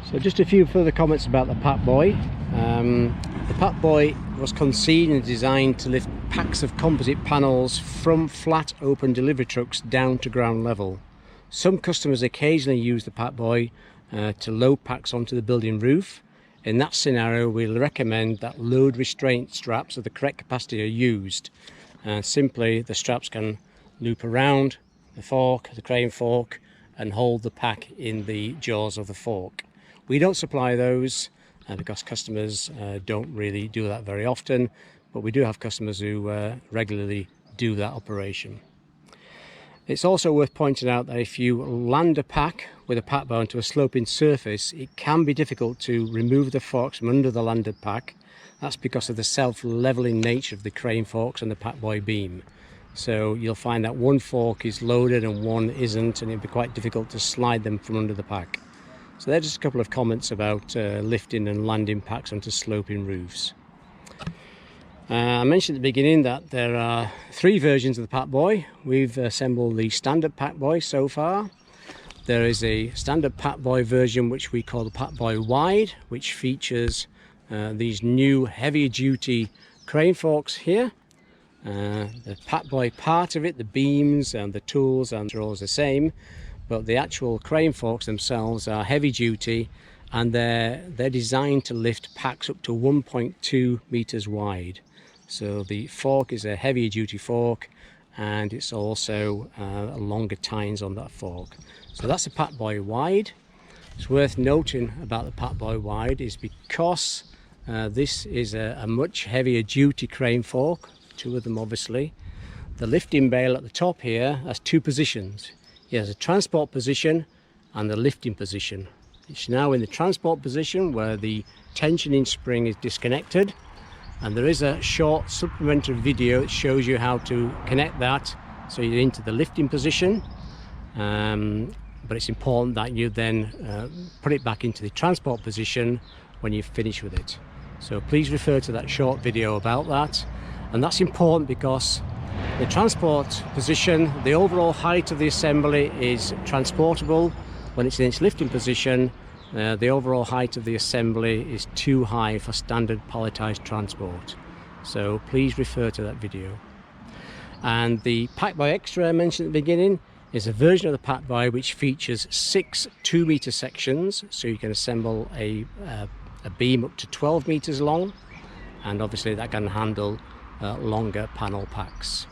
So just a few further comments about the Pack Boy. The Pack Boy was conceived and designed to lift packs of composite panels from flat open delivery trucks down to ground level. Some customers occasionally use the Pack Boy to load packs onto the building roof. In that scenario, we'll recommend that load restraint straps of the correct capacity are used. Simply the straps can loop around the fork, the crane fork, and hold the pack in the jaws of the fork. We don't supply those because customers don't really do that very often, but we do have customers who regularly do that operation. It's also worth pointing out that if you land a pack with a pack boy onto a sloping surface, it can be difficult to remove the forks from under the landed pack. That's because of the self-leveling nature of the crane forks and the Pack Boy beam. So you'll find that one fork is loaded and one isn't, and it'll be quite difficult to slide them from under the pack. So there's just a couple of comments about lifting and landing packs onto sloping roofs. I mentioned at the beginning that there are 3 versions of the Pack Boy. We've assembled the standard Pack Boy so far. There is a standard Pack Boy version which we call the Pack Boy Wide, which features these new heavy duty crane forks here. The Pack Boy part of it, the beams and the tools and are all the same, but the actual crane forks themselves are heavy duty, and they're designed to lift packs up to 1.2 meters wide. So the fork is a heavier duty fork, and it's also longer tines on that fork. So that's the Pack Boy Wide. It's worth noting about the Pack Boy Wide is because this is a much heavier duty crane fork, 2 of them obviously. The lifting bale at the top here has 2 positions. It has a transport position and the lifting position. It's now in the transport position where the tensioning spring is disconnected, and there is a short supplementary video that shows you how to connect that so you're into the lifting position. But it's important that you then put it back into the transport position when you've finished with it. So please refer to that short video about that. And that's important because the transport position, the overall height of the assembly is transportable. When it's in its lifting position, the overall height of the assembly is too high for standard palletized transport. So please refer to that video. And the Pack Boy Extra I mentioned at the beginning is a version of the Pack Boy which features 6 2-meter sections, so you can assemble a beam up to 12 meters long, and obviously that can handle longer panel packs.